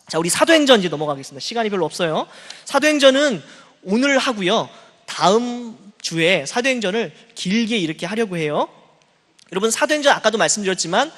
자, 우리 사도행전 이제 넘어가겠습니다. 시간이 별로 없어요. 사도행전은 오늘 하고요, 다음 주에 사도행전을 길게 이렇게 하려고 해요. 여러분, 사도행전 아까도 말씀드렸지만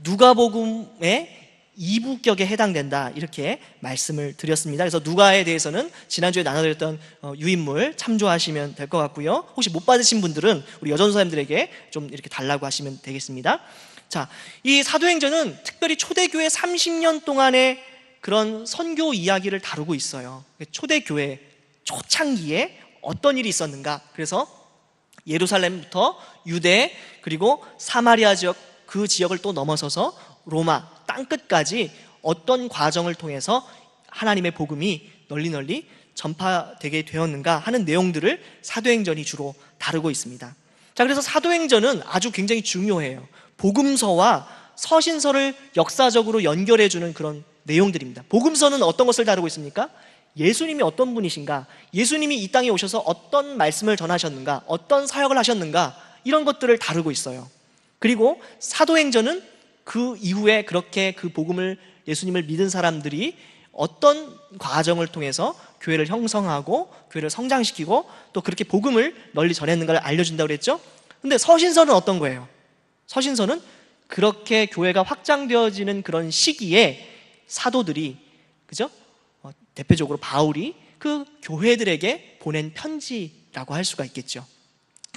누가복음의 이부격에 해당된다, 이렇게 말씀을 드렸습니다. 그래서 누가에 대해서는 지난주에 나눠드렸던 유인물 참조하시면 될 것 같고요. 혹시 못 받으신 분들은 우리 여전도사님들에게 좀 이렇게 달라고 하시면 되겠습니다. 자, 이 사도행전은 특별히 초대교회 30년 동안의 그런 선교 이야기를 다루고 있어요. 초대교회 초창기에 어떤 일이 있었는가. 그래서 예루살렘부터 유대 그리고 사마리아 지역, 그 지역을 또 넘어서서 로마 땅끝까지 어떤 과정을 통해서 하나님의 복음이 널리 전파되게 되었는가 하는 내용들을 사도행전이 주로 다루고 있습니다. 자, 그래서 사도행전은 아주 굉장히 중요해요. 복음서와 서신서를 역사적으로 연결해주는 그런 내용들입니다. 복음서는 어떤 것을 다루고 있습니까? 예수님이 어떤 분이신가, 예수님이 이 땅에 오셔서 어떤 말씀을 전하셨는가, 어떤 사역을 하셨는가, 이런 것들을 다루고 있어요. 그리고 사도행전은 그 이후에 그렇게 그 복음을, 예수님을 믿은 사람들이 어떤 과정을 통해서 교회를 형성하고 교회를 성장시키고 또 그렇게 복음을 널리 전했는가를 알려준다고 그랬죠. 근데 서신서는 어떤 거예요? 서신서는 그렇게 교회가 확장되어지는 그런 시기에 사도들이, 그죠? 대표적으로 바울이 그 교회들에게 보낸 편지라고 할 수가 있겠죠.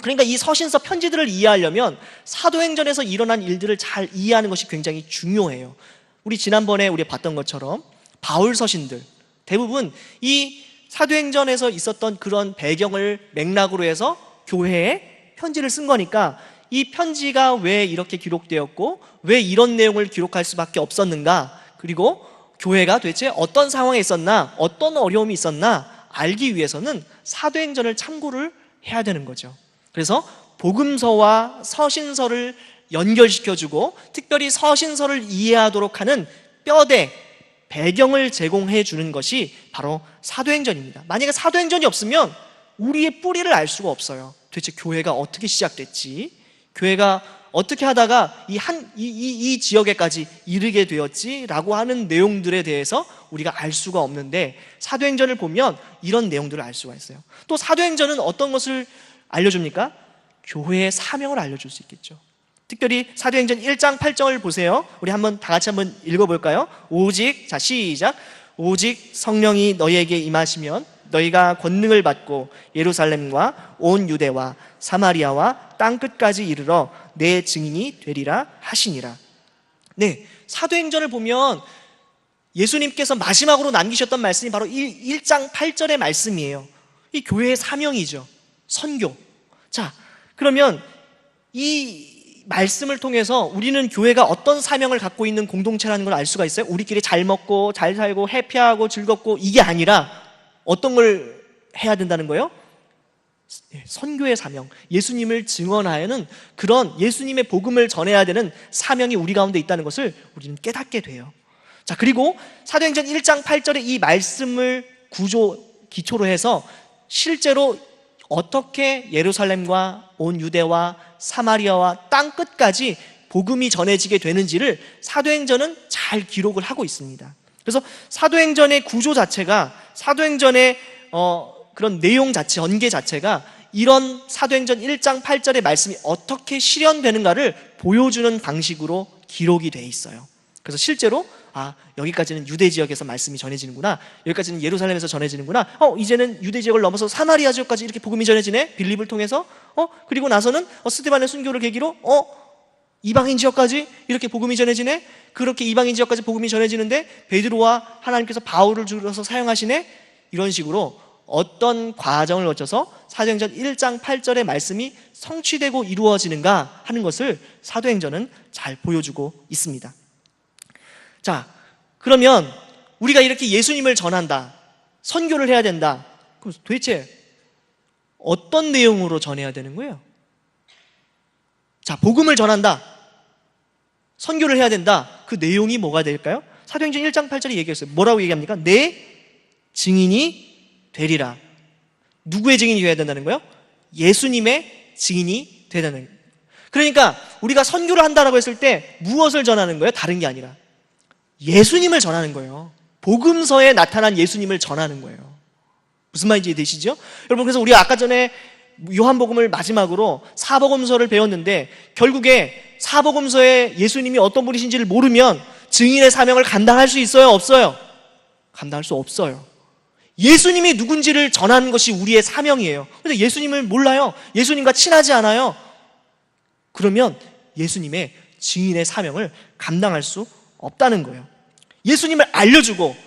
그러니까 이 서신서 편지들을 이해하려면 사도행전에서 일어난 일들을 잘 이해하는 것이 굉장히 중요해요. 우리 지난번에 우리 봤던 것처럼 바울 서신들 대부분 이 사도행전에서 있었던 그런 배경을 맥락으로 해서 교회에 편지를 쓴 거니까 이 편지가 왜 이렇게 기록되었고 왜 이런 내용을 기록할 수밖에 없었는가, 그리고 교회가 도대체 어떤 상황에 있었나, 어떤 어려움이 있었나 알기 위해서는 사도행전을 참고를 해야 되는 거죠. 그래서 복음서와 서신서를 연결시켜주고 특별히 서신서를 이해하도록 하는 뼈대, 배경을 제공해 주는 것이 바로 사도행전입니다. 만약에 사도행전이 없으면 우리의 뿌리를 알 수가 없어요. 도대체 교회가 어떻게 시작됐지, 교회가 어떻게 하다가 이 지역에까지 이르게 되었지라고 하는 내용들에 대해서 우리가 알 수가 없는데, 사도행전을 보면 이런 내용들을 알 수가 있어요. 또 사도행전은 어떤 것을 알려줍니까? 교회의 사명을 알려줄 수 있겠죠. 특별히 사도행전 1장 8절을 보세요. 우리 다 같이 한번 읽어볼까요? 오직, 자 시작. 오직 성령이 너희에게 임하시면 너희가 권능을 받고 예루살렘과 온 유대와 사마리아와 땅끝까지 이르러 내 증인이 되리라 하시니라. 네, 사도행전을 보면 예수님께서 마지막으로 남기셨던 말씀이 바로 1장 8절의 말씀이에요. 이 교회의 사명이죠. 선교. 자, 그러면 이 말씀을 통해서 우리는 교회가 어떤 사명을 갖고 있는 공동체라는 걸 알 수가 있어요. 우리끼리 잘 먹고 잘 살고 해피하고 즐겁고 이게 아니라 어떤 걸 해야 된다는 거예요? 선교의 사명, 예수님을 증언하여는 그런 예수님의 복음을 전해야 되는 사명이 우리 가운데 있다는 것을 우리는 깨닫게 돼요. 자, 그리고 사도행전 1장 8절의 이 말씀을 기초로 해서 실제로 어떻게 예루살렘과 온 유대와 사마리아와 땅끝까지 복음이 전해지게 되는지를 사도행전은 잘 기록을 하고 있습니다. 그래서 사도행전의 구조 자체가, 사도행전의 그런 내용 자체, 전개 자체가 이런 사도행전 1장 8절의 말씀이 어떻게 실현되는가를 보여주는 방식으로 기록이 돼 있어요. 그래서 실제로 여기까지는 유대 지역에서 말씀이 전해지는구나, 여기까지는 예루살렘에서 전해지는구나, 이제는 유대 지역을 넘어서 사마리아 지역까지 이렇게 복음이 전해지네, 빌립을 통해서, 그리고 나서는 스데반의 순교를 계기로 이방인 지역까지 이렇게 복음이 전해지네, 그렇게 이방인 지역까지 복음이 전해지는데 베드로와 하나님께서 바울을 줄여서 사용하시네, 이런 식으로 어떤 과정을 거쳐서 사도행전 1장 8절의 말씀이 성취되고 이루어지는가 하는 것을 사도행전은 잘 보여주고 있습니다. 자, 그러면 우리가 이렇게 예수님을 전한다, 선교를 해야 된다, 그럼 도대체 어떤 내용으로 전해야 되는 거예요? 자, 복음을 전한다, 선교를 해야 된다, 그 내용이 뭐가 될까요? 사도행전 1장 8절에 얘기했어요. 뭐라고 얘기합니까? 내 증인이 되리라. 누구의 증인이 되어야 된다는 거예요? 예수님의 증인이 되어야 된다는 거예요. 그러니까 우리가 선교를 한다라고 했을 때 무엇을 전하는 거예요? 다른 게 아니라 예수님을 전하는 거예요. 복음서에 나타난 예수님을 전하는 거예요. 무슨 말인지 되시죠? 여러분, 그래서 우리가 아까 전에 요한복음을 마지막으로 사복음서를 배웠는데 결국에 사복음서에 예수님이 어떤 분이신지를 모르면 증인의 사명을 감당할 수 있어요? 없어요? 감당할 수 없어요. 예수님이 누군지를 전하는 것이 우리의 사명이에요. 근데 예수님을 몰라요. 예수님과 친하지 않아요. 그러면 예수님의 증인의 사명을 감당할 수 없다는 거예요. 예수님을 알려주고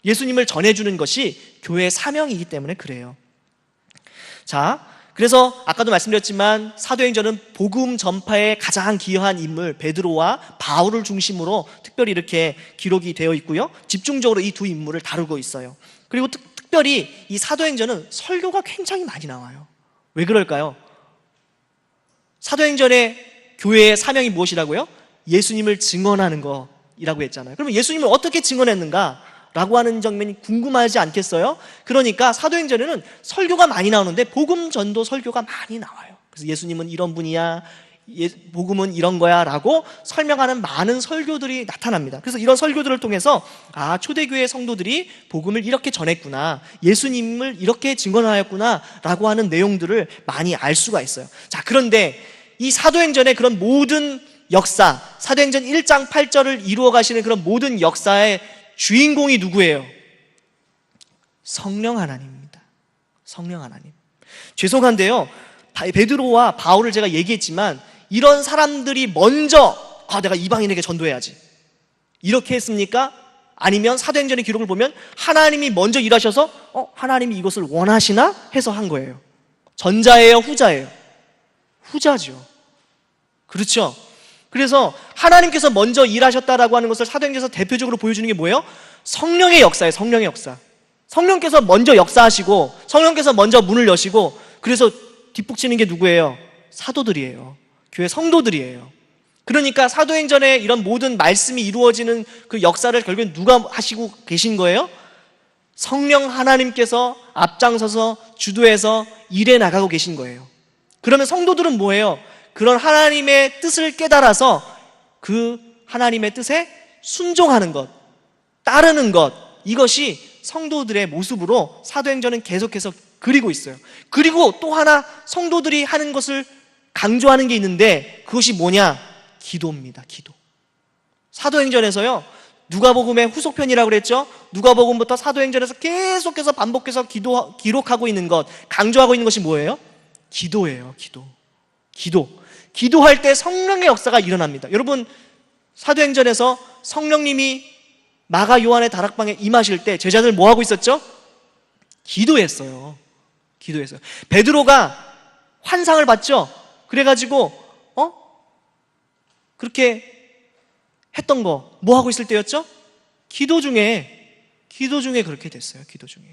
예수님을 전해주는 것이 교회의 사명이기 때문에 그래요. 자, 그래서 아까도 말씀드렸지만 사도행전은 복음 전파에 가장 기여한 인물 베드로와 바울을 중심으로 특별히 이렇게 기록이 되어 있고요. 집중적으로 이 두 인물을 다루고 있어요. 그리고 특별히 이 사도행전은 설교가 굉장히 많이 나와요. 왜 그럴까요? 사도행전의 교회의 사명이 무엇이라고요? 예수님을 증언하는 것이라고 했잖아요. 그러면 예수님을 어떻게 증언했는가? 라고 하는 장면이 궁금하지 않겠어요? 그러니까 사도행전에는 설교가 많이 나오는데 복음 전도 설교가 많이 나와요. 그래서 예수님은 이런 분이야, 복음은 이런 거야 라고 설명하는 많은 설교들이 나타납니다. 그래서 이런 설교들을 통해서 초대교회 성도들이 복음을 이렇게 전했구나, 예수님을 이렇게 증언하였구나 라고 하는 내용들을 많이 알 수가 있어요. 자, 그런데 이 사도행전의 그런 모든 역사, 사도행전 1장 8절을 이루어 가시는 그런 모든 역사의 주인공이 누구예요? 성령 하나님입니다. 성령 하나님. 죄송한데요, 베드로와 바울을 제가 얘기했지만 이런 사람들이 먼저 내가 이방인에게 전도해야지 이렇게 했습니까? 아니면 사도행전의 기록을 보면 하나님이 먼저 일하셔서 하나님이 이것을 원하시나 해서 한 거예요. 전자예요, 후자예요? 후자죠. 그렇죠? 그래서 하나님께서 먼저 일하셨다라고 하는 것을 사도행전에서 대표적으로 보여주는 게 뭐예요? 성령의 역사예요. 성령의 역사. 성령께서 먼저 역사하시고 성령께서 먼저 문을 여시고, 그래서 뒷북치는 게 누구예요? 사도들이에요. 교회 성도들이에요. 그러니까 사도행전에 이런 모든 말씀이 이루어지는 그 역사를 결국엔 누가 하시고 계신 거예요? 성령 하나님께서 앞장서서 주도해서 일해 나가고 계신 거예요. 그러면 성도들은 뭐예요? 그런 하나님의 뜻을 깨달아서 그 하나님의 뜻에 순종하는 것, 따르는 것, 이것이 성도들의 모습으로 사도행전은 계속해서 그리고 있어요. 그리고 또 하나 성도들이 하는 것을 강조하는 게 있는데 그것이 뭐냐? 기도입니다. 기도. 사도행전에서요, 누가복음의 후속편이라고 그랬죠? 누가복음부터 사도행전에서 계속해서 반복해서 기록하고 있는 것, 강조하고 있는 것이 뭐예요? 기도예요. 기도할 때 성령의 역사가 일어납니다. 여러분, 사도행전에서 성령님이 마가 요한의 다락방에 임하실 때 제자들 뭐 하고 있었죠? 기도했어요. 베드로가 환상을 봤죠? 그래가지고 그렇게 했던 거 뭐 하고 있을 때였죠? 기도 중에 그렇게 됐어요. 기도 중에.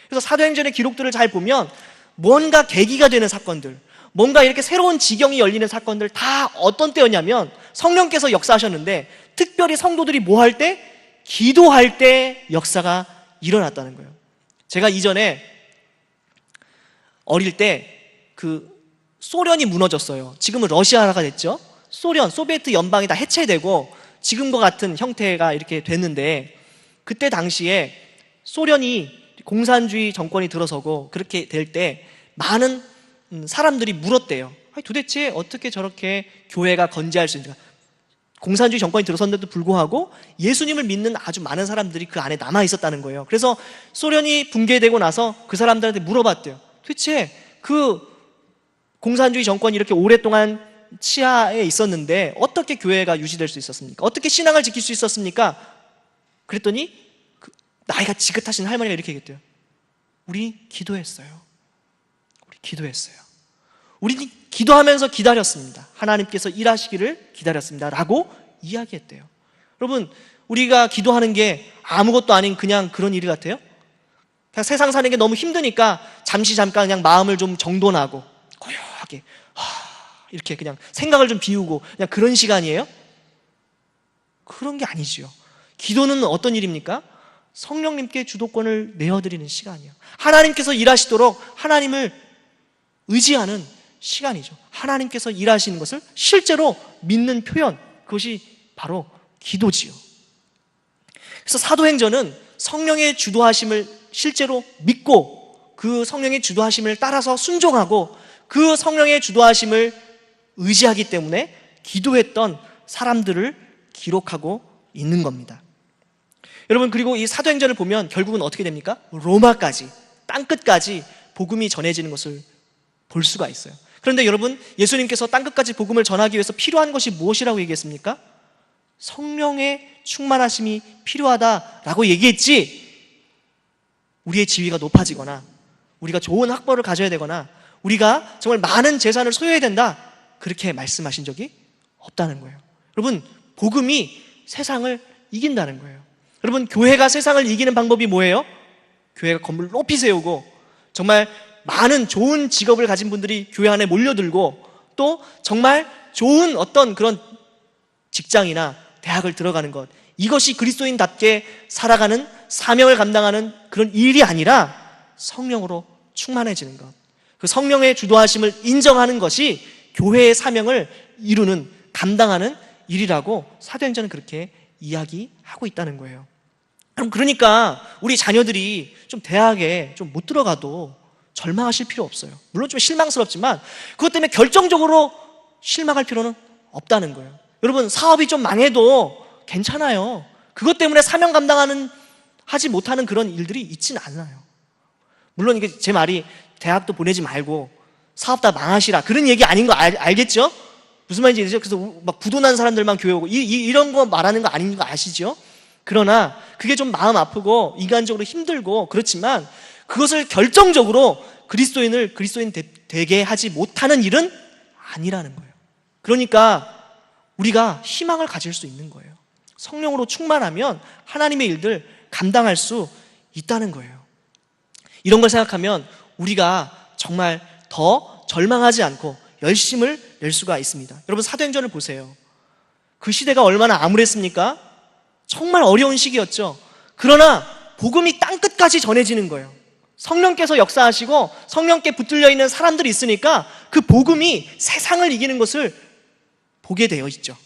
그래서 사도행전의 기록들을 잘 보면 뭔가 계기가 되는 사건들, 뭔가 이렇게 새로운 지경이 열리는 사건들 다 어떤 때였냐면 성령께서 역사하셨는데 특별히 성도들이 뭐 할 때? 기도할 때 역사가 일어났다는 거예요. 제가 이전에 어릴 때 소련이 무너졌어요. 지금은 러시아가 됐죠. 소비에트 연방이 다 해체되고 지금과 같은 형태가 이렇게 됐는데, 그때 당시에 소련이 공산주의 정권이 들어서고 그렇게 될 때 많은 사람들이 물었대요. 도대체 어떻게 저렇게 교회가 건재할 수 있는가? 공산주의 정권이 들어섰는데도 불구하고 예수님을 믿는 아주 많은 사람들이 그 안에 남아 있었다는 거예요. 그래서 소련이 붕괴되고 나서 그 사람들한테 물어봤대요. 도대체 그 공산주의 정권이 이렇게 오랫동안 치하에 있었는데 어떻게 교회가 유지될 수 있었습니까? 어떻게 신앙을 지킬 수 있었습니까? 그랬더니 나이가 지긋하신 할머니가 이렇게 얘기했대요. 우리 기도했어요. 우리는 기도하면서 기다렸습니다. 하나님께서 일하시기를 기다렸습니다 라고 이야기했대요. 여러분, 우리가 기도하는 게 아무것도 아닌 그냥 그런 일 같아요? 그냥 세상 사는 게 너무 힘드니까 잠깐 그냥 마음을 좀 정돈하고 고요하게 이렇게 그냥 생각을 좀 비우고 그냥 그런 시간이에요? 그런 게 아니지요. 기도는 어떤 일입니까? 성령님께 주도권을 내어드리는 시간이에요. 하나님께서 일하시도록 하나님을 의지하는 시간이죠. 하나님께서 일하시는 것을 실제로 믿는 표현, 그것이 바로 기도지요. 그래서 사도행전은 성령의 주도하심을 실제로 믿고 그 성령의 주도하심을 따라서 순종하고 그 성령의 주도하심을 의지하기 때문에 기도했던 사람들을 기록하고 있는 겁니다. 여러분, 그리고 이 사도행전을 보면 결국은 어떻게 됩니까? 로마까지, 땅끝까지 복음이 전해지는 것을 볼 수가 있어요. 그런데 여러분, 예수님께서 땅끝까지 복음을 전하기 위해서 필요한 것이 무엇이라고 얘기했습니까? 성령의 충만하심이 필요하다라고 얘기했지, 우리의 지위가 높아지거나 우리가 좋은 학벌을 가져야 되거나 우리가 정말 많은 재산을 소유해야 된다, 그렇게 말씀하신 적이 없다는 거예요. 여러분, 복음이 세상을 이긴다는 거예요. 여러분, 교회가 세상을 이기는 방법이 뭐예요? 교회가 건물을 높이 세우고 정말 많은 좋은 직업을 가진 분들이 교회 안에 몰려들고 또 정말 좋은 어떤 그런 직장이나 대학을 들어가는 것, 이것이 그리스도인답게 살아가는, 사명을 감당하는 그런 일이 아니라 성령으로 충만해지는 것, 그 성령의 주도하심을 인정하는 것이 교회의 사명을 이루는, 감당하는 일이라고 사도행전은 그렇게 이야기하고 있다는 거예요. 그러니까 우리 자녀들이 좀 대학에 좀 못 들어가도 절망하실 필요 없어요. 물론 좀 실망스럽지만 그것 때문에 결정적으로 실망할 필요는 없다는 거예요. 여러분, 사업이 좀 망해도 괜찮아요. 그것 때문에 사명 감당하는, 하지 못하는 그런 일들이 있진 않아요. 물론 이게 제 말이 대학도 보내지 말고 사업 다 망하시라, 그런 얘기 아닌 거 알겠죠? 무슨 말인지 알죠? 그래서 막 부도난 사람들만 교회 오고 이런 거 말하는 거 아닌 거 아시죠? 그러나 그게 좀 마음 아프고 인간적으로 힘들고 그렇지만 그것을 결정적으로 그리스도인 되게 하지 못하는 일은 아니라는 거예요. 그러니까 우리가 희망을 가질 수 있는 거예요. 성령으로 충만하면 하나님의 일들 감당할 수 있다는 거예요. 이런 걸 생각하면 우리가 정말 더 절망하지 않고 열심을 낼 수가 있습니다. 여러분, 사도행전을 보세요. 그 시대가 얼마나 암울했습니까? 정말 어려운 시기였죠. 그러나 복음이 땅끝까지 전해지는 거예요. 성령께서 역사하시고 성령께 붙들려 있는 사람들이 있으니까 그 복음이 세상을 이기는 것을 보게 되어 있죠.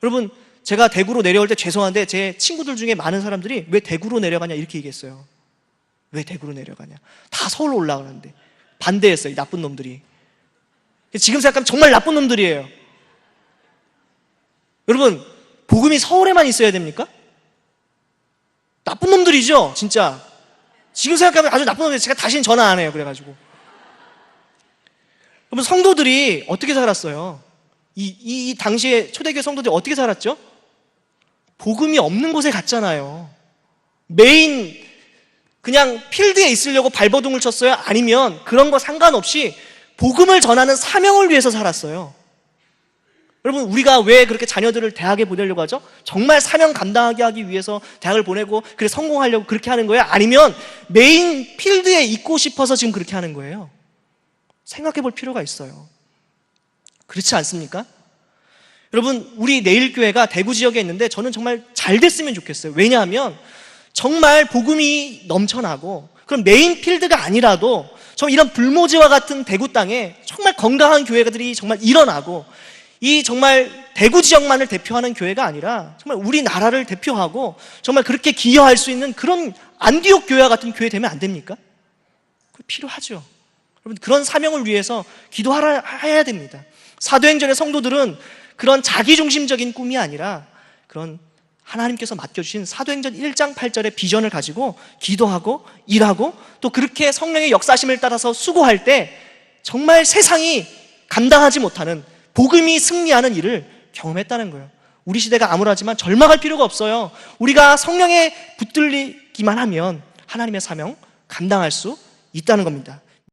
여러분, 제가 대구로 내려올 때 죄송한데 제 친구들 중에 많은 사람들이 왜 대구로 내려가냐 이렇게 얘기했어요. 왜 대구로 내려가냐, 다 서울로 올라가는데. 반대했어요, 이 나쁜 놈들이. 지금 생각하면 정말 나쁜 놈들이에요. 여러분, 복음이 서울에만 있어야 됩니까? 나쁜 놈들이죠, 진짜. 지금 생각하면 아주 나쁜 놈들. 제가 다시는 전화 안 해요, 그래가지고. 여러분, 성도들이 어떻게 살았어요? 이 당시에 초대교회 성도들이 어떻게 살았죠? 복음이 없는 곳에 갔잖아요. 메인 그냥 필드에 있으려고 발버둥을 쳤어요? 아니면 그런 거 상관없이 복음을 전하는 사명을 위해서 살았어요. 여러분, 우리가 왜 그렇게 자녀들을 대학에 보내려고 하죠? 정말 사명 감당하게 하기 위해서 대학을 보내고 그래 성공하려고 그렇게 하는 거예요? 아니면 메인 필드에 있고 싶어서 지금 그렇게 하는 거예요? 생각해 볼 필요가 있어요. 그렇지 않습니까? 여러분, 우리 내일교회가 대구 지역에 있는데 저는 정말 잘 됐으면 좋겠어요. 왜냐하면 정말 복음이 넘쳐나고 그럼 메인 필드가 아니라도 정말 이런 불모지와 같은 대구 땅에 정말 건강한 교회들이 정말 일어나고, 이 정말 대구 지역만을 대표하는 교회가 아니라 정말 우리나라를 대표하고 정말 그렇게 기여할 수 있는 그런 안디옥 교회와 같은 교회 되면 안 됩니까? 필요하죠. 여러분, 그런 사명을 위해서 기도해야 됩니다. 사도행전의 성도들은 그런 자기중심적인 꿈이 아니라 그런 하나님께서 맡겨주신 사도행전 1장 8절의 비전을 가지고 기도하고 일하고 또 그렇게 성령의 역사심을 따라서 수고할 때 정말 세상이 감당하지 못하는, 복음이 승리하는 일을 경험했다는 거예요. 우리 시대가 암울하지만 절망할 필요가 없어요. 우리가 성령에 붙들리기만 하면 하나님의 사명 감당할 수 있다는 겁니다.